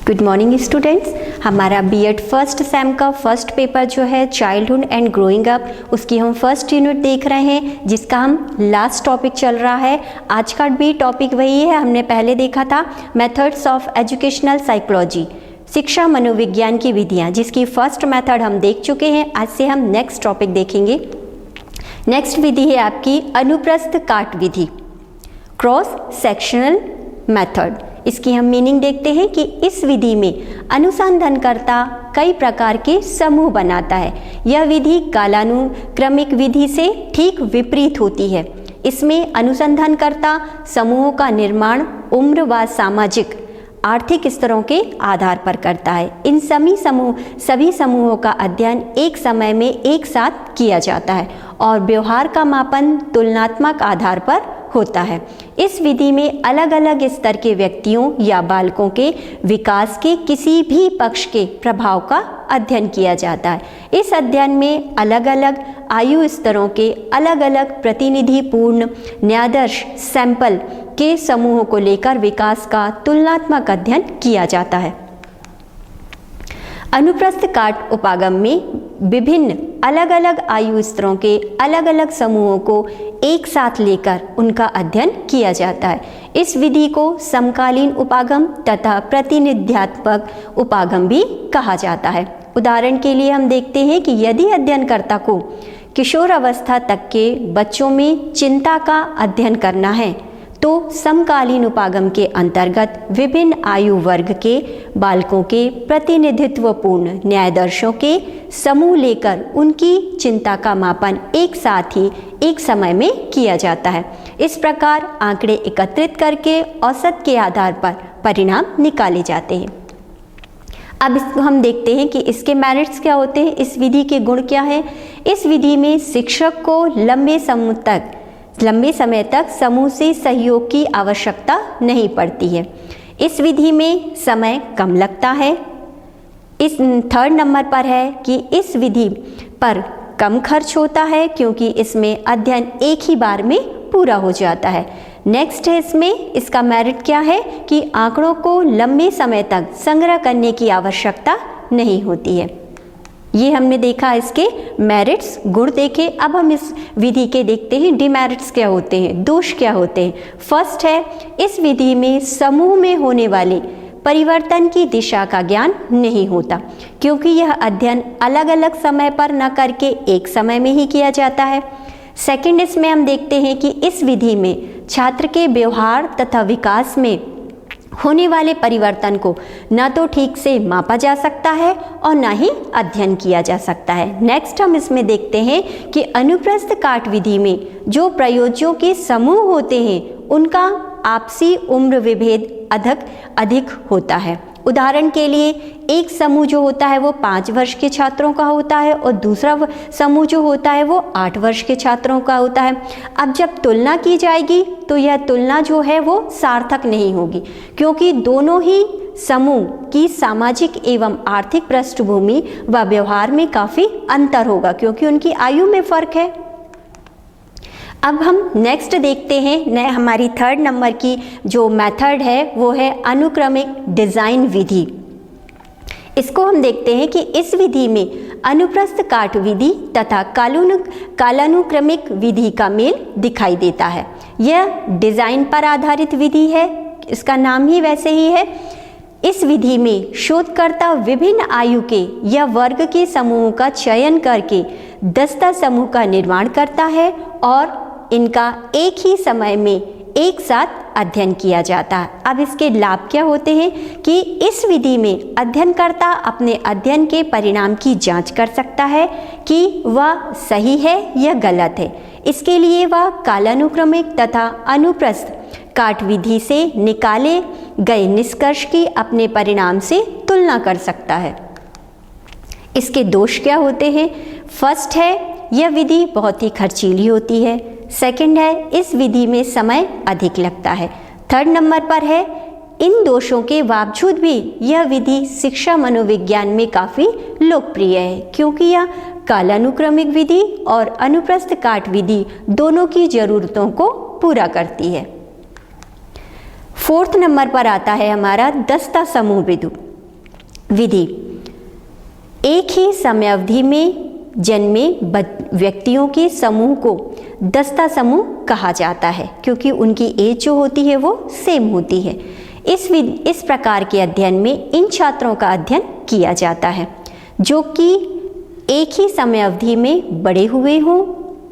Good morning students. हमारा BEd first sem का first paper जो है चाइल्डहुड एंड ग्रोइंग अप, उसकी हम फर्स्ट यूनिट देख रहे हैं, जिसका हम लास्ट टॉपिक चल रहा है। आज का भी टॉपिक वही है, हमने पहले देखा था मेथड्स ऑफ एजुकेशनल साइकोलॉजी, शिक्षा मनोविज्ञान की विधियाँ, जिसकी फर्स्ट मेथड हम देख चुके हैं। आज से हम नेक्स्ट टॉपिक देखेंगे। नेक्स्ट विधि है आपकी अनुप्रस्थ काट विधि, क्रॉस सेक्शनल मेथड। इसकी हम मीनिंग देखते हैं कि इस विधि में अनुसंधानकर्ता कई प्रकार के समूह बनाता है। यह विधि कालानुक्रमिक विधि से ठीक विपरीत होती है। इसमें अनुसंधानकर्ता समूहों का निर्माण उम्र व सामाजिक आर्थिक स्तरों के आधार पर करता है। इन सभी समूहों का अध्ययन एक समय में एक साथ किया जाता है और व्यवहार का मापन तुलनात्मक आधार पर होता है। इस विधि में अलग अलग स्तर के व्यक्तियों या बालकों के विकास के किसी भी पक्ष के प्रभाव का अध्ययन किया जाता है। इस अध्ययन में अलग अलग आयु स्तरों के अलग अलग प्रतिनिधिपूर्ण न्यायादर्श सैंपल के समूहों को लेकर विकास का तुलनात्मक अध्ययन किया जाता है। अनुप्रस्थ काट उपागम में विभिन्न अलग अलग आयु स्तरों के अलग अलग समूहों को एक साथ लेकर उनका अध्ययन किया जाता है। इस विधि को समकालीन उपागम तथा प्रतिनिध्यात्मक उपागम भी कहा जाता है। उदाहरण के लिए हम देखते हैं कि यदि अध्ययनकर्ता को किशोर अवस्था तक के बच्चों में चिंता का अध्ययन करना है तो समकालीन उपागम के अंतर्गत विभिन्न आयु वर्ग के बालकों के प्रतिनिधित्वपूर्ण न्यायादर्शों के समूह लेकर उनकी चिंता का मापन एक साथ ही एक समय में किया जाता है। इस प्रकार आंकड़े एकत्रित करके औसत के आधार पर परिणाम निकाले जाते हैं। अब इसको हम देखते हैं कि इसके मेरिट्स क्या होते हैं, इस विधि के गुण क्या है। इस विधि में शिक्षक को लंबे समय तक समूह से सहयोग की आवश्यकता नहीं पड़ती है। इस विधि में समय कम लगता है। इस थर्ड नंबर पर है कि इस विधि पर कम खर्च होता है क्योंकि इसमें अध्ययन एक ही बार में पूरा हो जाता है। नेक्स्ट है इसमें इसका मेरिट क्या है कि आंकड़ों को लंबे समय तक संग्रह करने की आवश्यकता नहीं होती है। ये हमने देखा इसके मेरिट्स, गुण देखे। अब हम इस विधि के देखते हैं डिमेरिट्स क्या होते हैं, दोष क्या होते हैं। फर्स्ट है इस विधि में समूह में होने वाले परिवर्तन की दिशा का ज्ञान नहीं होता क्योंकि यह अध्ययन अलग अलग समय पर न करके एक समय में ही किया जाता है। सेकंड, इसमें हम देखते हैं कि इस विधि में छात्र के व्यवहार तथा विकास में होने वाले परिवर्तन को न तो ठीक से मापा जा सकता है और न ही अध्ययन किया जा सकता है। नेक्स्ट हम इसमें देखते हैं कि अनुप्रस्थ काट विधि में जो प्रयोज्यों के समूह होते हैं उनका आपसी उम्र विभेद अधिक होता है। उदाहरण के लिए एक समूह जो होता है वो 5 वर्ष के छात्रों का होता है और दूसरा समूह जो होता है वो 8 वर्ष के छात्रों का होता है। अब जब तुलना की जाएगी तो यह तुलना जो है वो सार्थक नहीं होगी क्योंकि दोनों ही समूह की सामाजिक एवं आर्थिक पृष्ठभूमि व व्यवहार में काफ़ी अंतर होगा क्योंकि उनकी आयु में फ़र्क है। अब हम नेक्स्ट देखते हैं हमारी थर्ड नंबर की जो मेथड है वो है अनुक्रमिक डिज़ाइन विधि। इसको हम देखते हैं कि इस विधि में अनुप्रस्थ काट विधि तथा कालानुक्रमिक विधि का मेल दिखाई देता है। यह डिज़ाइन पर आधारित विधि है, इसका नाम ही वैसे ही है। इस विधि में शोधकर्ता विभिन्न आयु के या वर्ग के समूहों का चयन करके 10 समूह का निर्माण करता है और इनका एक ही समय में एक साथ अध्ययन किया जाता है। अब इसके लाभ क्या होते हैं कि इस विधि में अध्ययनकर्ता अपने अध्ययन के परिणाम की जांच कर सकता है कि वह सही है या गलत है। इसके लिए वह कालानुक्रमिक तथा अनुप्रस्थ काट विधि से निकाले गए निष्कर्ष की अपने परिणाम से तुलना कर सकता है। इसके दोष क्या होते हैं। फर्स्ट है यह विधि बहुत ही खर्चीली होती है। सेकंड है इस विधि में समय अधिक लगता है। थर्ड नंबर पर है इन दोषों के बावजूद भी यह विधि शिक्षा मनोविज्ञान में काफ़ी लोकप्रिय है क्योंकि यह कालानुक्रमिक विधि और अनुप्रस्थ काट विधि दोनों की ज़रूरतों को पूरा करती है। फोर्थ नंबर पर आता है हमारा 10 समूह विधि। विधि। एक ही समयावधि में जन्मे व्यक्तियों के समूह को दस्ता समूह कहा जाता है, क्योंकि उनकी एज जो होती है वो सेम होती है। इस प्रकार के अध्ययन में इन छात्रों का अध्ययन किया जाता है जो कि एक ही समयावधि में बड़े हुए हों,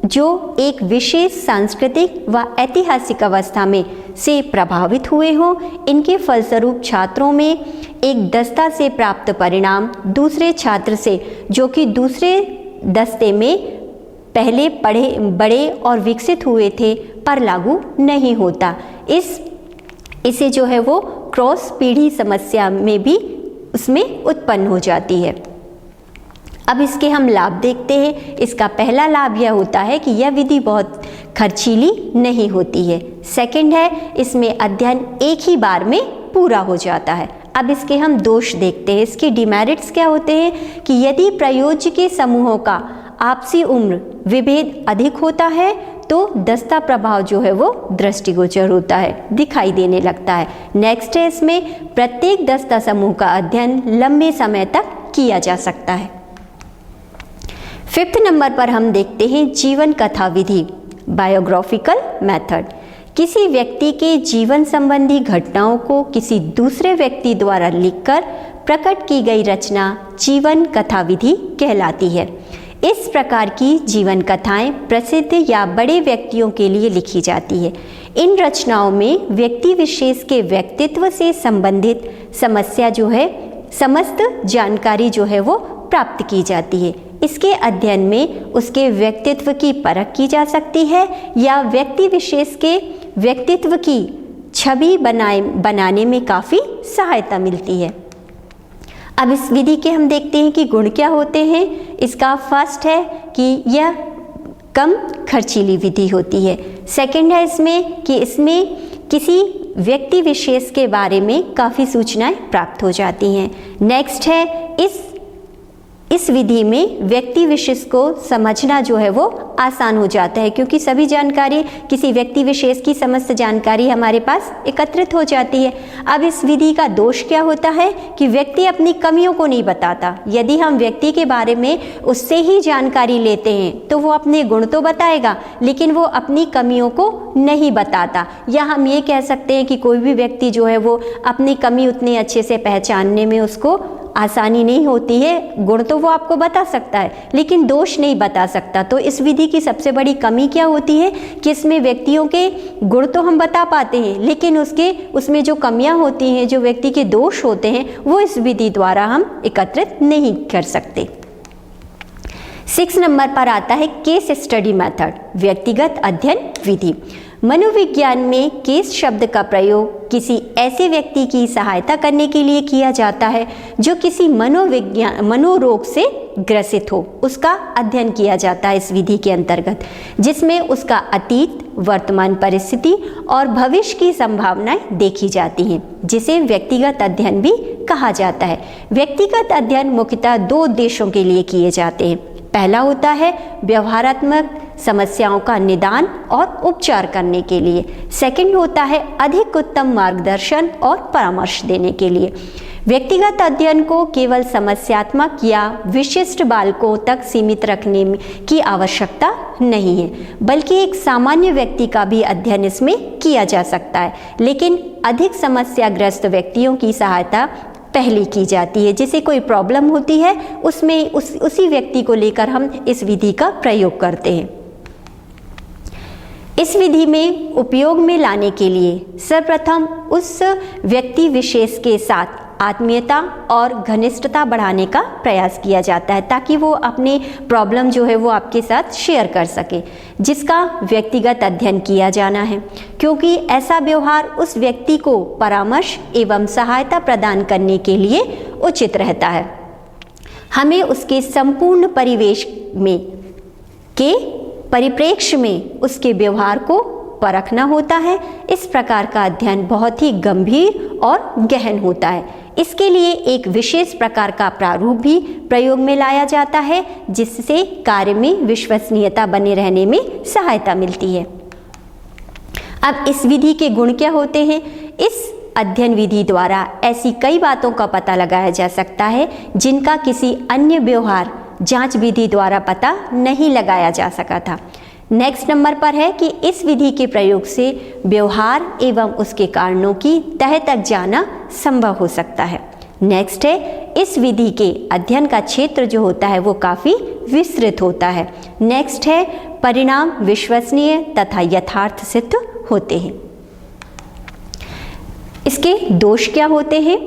जो एक विशेष सांस्कृतिक व ऐतिहासिक अवस्था में से प्रभावित हुए हों। इनके फलस्वरूप छात्रों में एक दस्ता से प्राप्त परिणाम दूसरे छात्र से, जो कि दूसरे दस्ते में पहले पढ़े बड़े और विकसित हुए थे, पर लागू नहीं होता। इसे जो है वो क्रॉस पीढ़ी समस्या में भी उसमें उत्पन्न हो जाती है। अब इसके हम लाभ देखते हैं। इसका पहला लाभ यह होता है कि यह विधि बहुत खर्चीली नहीं होती है। सेकंड है, इसमें अध्ययन एक ही बार में पूरा हो जाता है। अब इसके हम दोष देखते हैं। इसके डिमेरिट्स क्या होते हैं कि यदि प्रयोज्य के समूहों का आपसी उम्र विभेद अधिक होता है तो दस्ता प्रभाव जो है वो दृष्टिगोचर होता है, दिखाई देने लगता है। नेक्स्ट है, इसमें प्रत्येक दस्ता समूह का अध्ययन लंबे समय तक किया जा सकता है। फिफ्थ नंबर पर हम देखते हैं जीवन कथा विधि, बायोग्राफिकल मेथड। किसी व्यक्ति के जीवन संबंधी घटनाओं को किसी दूसरे व्यक्ति द्वारा लिखकर प्रकट की गई रचना जीवन कथा विधि कहलाती है। इस प्रकार की जीवन कथाएं प्रसिद्ध या बड़े व्यक्तियों के लिए लिखी जाती है। इन रचनाओं में व्यक्ति विशेष के व्यक्तित्व से संबंधित समस्या जो है समस्त जानकारी जो है वो प्राप्त की जाती है। इसके अध्ययन में उसके व्यक्तित्व की परख की जा सकती है या व्यक्ति विशेष के व्यक्तित्व की छवि बनाने में काफ़ी सहायता मिलती है। अब इस विधि के हम देखते हैं कि गुण क्या होते हैं। इसका फर्स्ट है कि यह कम खर्चीली विधि होती है। सेकंड है इसमें कि इसमें किसी व्यक्ति विशेष के बारे में काफ़ी सूचनाएं प्राप्त हो जाती हैं। नेक्स्ट है, इस विधि में व्यक्ति विशेष को समझना जो है वो आसान हो जाता है, क्योंकि सभी जानकारी किसी व्यक्ति विशेष की समस्त जानकारी हमारे पास एकत्रित हो जाती है। अब इस विधि का दोष क्या होता है कि व्यक्ति अपनी कमियों को नहीं बताता। यदि हम व्यक्ति के बारे में उससे ही जानकारी लेते हैं तो वो अपने गुण तो बताएगा, लेकिन वो अपनी कमियों को नहीं बताता। या हम ये कह सकते हैं कि कोई भी व्यक्ति जो है वो अपनी कमी उतने अच्छे से पहचानने में उसको आसानी नहीं होती है। गुण तो वो आपको बता सकता है लेकिन दोष नहीं बता सकता। तो इस विधि की सबसे बड़ी कमी क्या होती है कि इसमें व्यक्तियों के गुण तो हम बता पाते हैं, लेकिन उसमें जो कमियां होती हैं, जो व्यक्ति के दोष होते हैं, वो इस विधि द्वारा हम एकत्रित नहीं कर सकते। 6 नंबर पर आता है केस स्टडी मेथड, व्यक्तिगत अध्ययन विधि। मनोविज्ञान में केस शब्द का प्रयोग किसी ऐसे व्यक्ति की सहायता करने के लिए किया जाता है जो किसी मनोरोग से ग्रसित हो। उसका अध्ययन किया जाता है इस विधि के अंतर्गत, जिसमें उसका अतीत, वर्तमान परिस्थिति और भविष्य की संभावनाएं देखी जाती हैं, जिसे व्यक्तिगत अध्ययन भी कहा जाता है। व्यक्तिगत अध्ययन मुख्यतः 2 उद्देश्यों के लिए किए जाते हैं। पहला होता है व्यवहारात्मक समस्याओं का निदान और उपचार करने के लिए। सेकंड होता है अधिक उत्तम मार्गदर्शन और परामर्श देने के लिए। व्यक्तिगत अध्ययन को केवल समस्यात्मक या विशिष्ट बालकों तक सीमित रखने की आवश्यकता नहीं है, बल्कि एक सामान्य व्यक्ति का भी अध्ययन इसमें किया जा सकता है। लेकिन अधिक समस्याग्रस्त व्यक्तियों की सहायता पहले की जाती है। जिसे कोई प्रॉब्लम होती है उसमें उसी व्यक्ति को लेकर हम इस विधि का प्रयोग करते हैं। इस विधि में उपयोग में लाने के लिए सर्वप्रथम उस व्यक्ति विशेष के साथ आत्मीयता और घनिष्ठता बढ़ाने का प्रयास किया जाता है, ताकि वो अपने प्रॉब्लम जो है वो आपके साथ शेयर कर सके, जिसका व्यक्तिगत अध्ययन किया जाना है, क्योंकि ऐसा व्यवहार उस व्यक्ति को परामर्श एवं सहायता प्रदान करने के लिए उचित रहता है। हमें उसके संपूर्ण परिप्रेक्ष्य में उसके व्यवहार को परखना होता है। इस प्रकार का अध्ययन बहुत ही गंभीर और गहन होता है। इसके लिए एक विशेष प्रकार का प्रारूप भी प्रयोग में लाया जाता है, जिससे कार्य में विश्वसनीयता बने रहने में सहायता मिलती है। अब इस विधि के गुण क्या होते हैं? इस अध्ययन विधि द्वारा ऐसी कई बातों का पता लगाया जा सकता है जिनका किसी अन्य व्यवहार जांच विधि द्वारा पता नहीं लगाया जा सका था। नेक्स्ट नंबर पर है कि इस विधि के प्रयोग से व्यवहार एवं उसके कारणों की तह तक जाना संभव हो सकता है। नेक्स्ट है इस विधि के अध्ययन का क्षेत्र जो होता है वो काफ़ी विस्तृत होता है। नेक्स्ट है परिणाम विश्वसनीय तथा यथार्थ सिद्ध होते हैं। इसके दोष क्या होते हैं?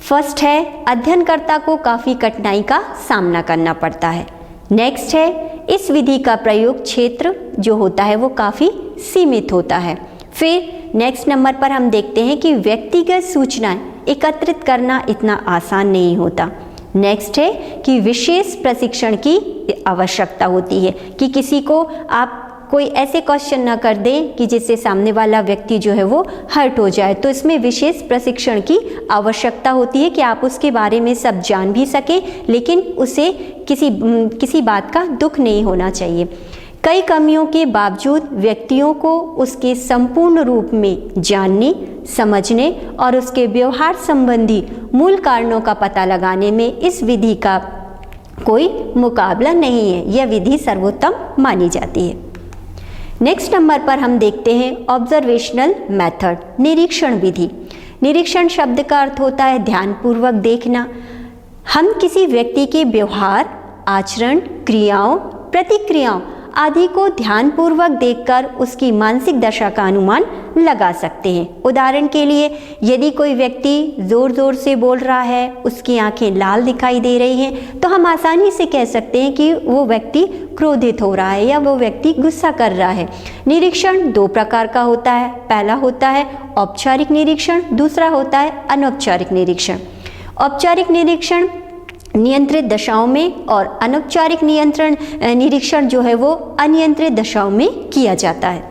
फर्स्ट है अध्ययनकर्ता को काफ़ी कठिनाई का सामना करना पड़ता है। नेक्स्ट है इस विधि का प्रयोग क्षेत्र जो होता है वो काफ़ी सीमित होता है। फिर नेक्स्ट नंबर पर हम देखते हैं कि व्यक्तिगत सूचनाएं एकत्रित करना इतना आसान नहीं होता। नेक्स्ट है कि विशेष प्रशिक्षण की आवश्यकता होती है कि किसी को आप कोई ऐसे क्वेश्चन ना कर दें कि जिससे सामने वाला व्यक्ति जो है वो हर्ट हो जाए। तो इसमें विशेष प्रशिक्षण की आवश्यकता होती है कि आप उसके बारे में सब जान भी सकें, लेकिन उसे किसी बात का दुख नहीं होना चाहिए। कई कमियों के बावजूद व्यक्तियों को उसके संपूर्ण रूप में जानने, समझने और उसके व्यवहार संबंधी मूल कारणों का पता लगाने में इस विधि का कोई मुकाबला नहीं है। यह विधि सर्वोत्तम मानी जाती है। नेक्स्ट नंबर पर हम देखते हैं ऑब्जर्वेशनल मेथड, निरीक्षण विधि। निरीक्षण शब्द का अर्थ होता है ध्यानपूर्वक देखना। हम किसी व्यक्ति के व्यवहार, आचरण, क्रियाओं, प्रतिक्रियाओं आदि को ध्यानपूर्वक देखकर उसकी मानसिक दशा का अनुमान लगा सकते हैं। उदाहरण के लिए यदि कोई व्यक्ति ज़ोर ज़ोर से बोल रहा है, उसकी आंखें लाल दिखाई दे रही हैं, तो हम आसानी से कह सकते हैं कि वो व्यक्ति क्रोधित हो रहा है या वो व्यक्ति गुस्सा कर रहा है। निरीक्षण दो प्रकार का होता है। पहला होता है औपचारिक निरीक्षण, दूसरा होता है अनौपचारिक निरीक्षण। औपचारिक निरीक्षण नियंत्रित दशाओं में और अनौपचारिक निरीक्षण जो है वो अनियंत्रित दशाओं में किया जाता है।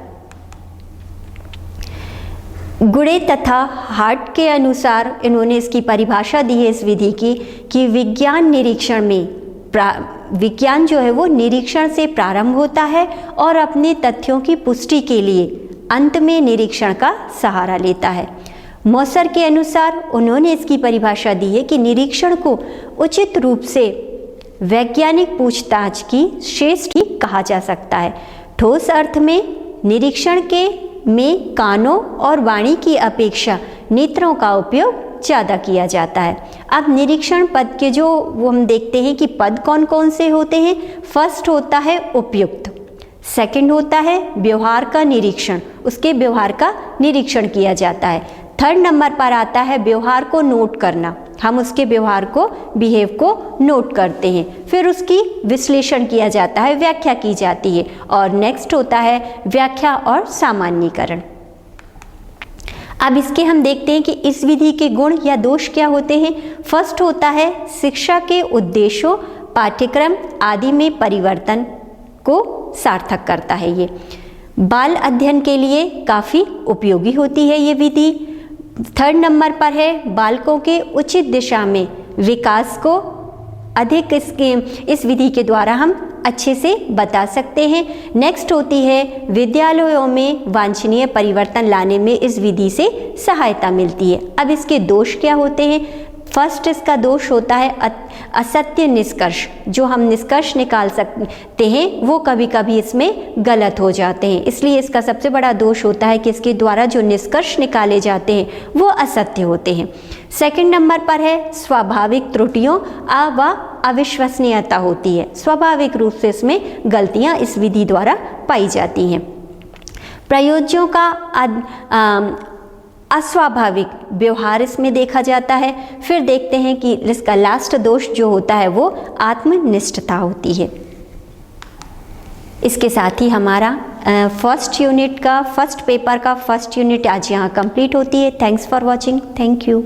गुडे तथा हार्ट के अनुसार इन्होंने इसकी परिभाषा दी है इस विधि की कि विज्ञान निरीक्षण में विज्ञान जो है वो निरीक्षण से प्रारंभ होता है और अपने तथ्यों की पुष्टि के लिए अंत में निरीक्षण का सहारा लेता है। मॉसर के अनुसार उन्होंने इसकी परिभाषा दी है कि निरीक्षण को उचित रूप से वैज्ञानिक पूछताछ की श्रेष्ठ कहा जा सकता है। ठोस अर्थ में निरीक्षण में कानों और वाणी की अपेक्षा नेत्रों का उपयोग ज़्यादा किया जाता है। अब निरीक्षण पद के जो वो हम देखते हैं कि पद कौन कौन से होते हैं। फर्स्ट होता है उपयुक्त, सेकंड होता है व्यवहार का निरीक्षण, उसके व्यवहार का निरीक्षण किया जाता है। थर्ड नंबर पर आता है व्यवहार को नोट करना, हम उसके व्यवहार को, बिहेव को नोट करते हैं। फिर उसकी विश्लेषण किया जाता है, व्याख्या की जाती है। और नेक्स्ट होता है व्याख्या और सामान्यीकरण। अब इसके हम देखते हैं कि इस विधि के गुण या दोष क्या होते हैं। फर्स्ट होता है शिक्षा के उद्देश्यों, पाठ्यक्रम आदि में परिवर्तन को सार्थक करता है। ये बाल अध्ययन के लिए काफ़ी उपयोगी होती है ये विधि। थर्ड नंबर पर है बालकों के उचित दिशा में विकास को अधिक इस विधि के द्वारा हम अच्छे से बता सकते हैं। नेक्स्ट होती है विद्यालयों में वांछनीय परिवर्तन लाने में इस विधि से सहायता मिलती है। अब इसके दोष क्या होते हैं। फर्स्ट इसका दोष होता है असत्य निष्कर्ष। जो हम निष्कर्ष निकाल सकते हैं वो कभी कभी इसमें गलत हो जाते हैं, इसलिए इसका सबसे बड़ा दोष होता है कि इसके द्वारा जो निष्कर्ष निकाले जाते हैं वो असत्य होते हैं। सेकंड नंबर पर है स्वाभाविक त्रुटियों व अविश्वसनीयता होती है। स्वाभाविक रूप से इसमें गलतियां इस विधि द्वारा पाई जाती हैं। प्रयोज्यों का अस्वाभाविक व्यवहार इसमें देखा जाता है। फिर देखते हैं कि इसका लास्ट दोष जो होता है वो आत्मनिष्ठता होती है। इसके साथ ही हमारा फर्स्ट यूनिट का फर्स्ट पेपर का फर्स्ट यूनिट आज यहाँ कंप्लीट होती है। Thanks for watching. Thank you.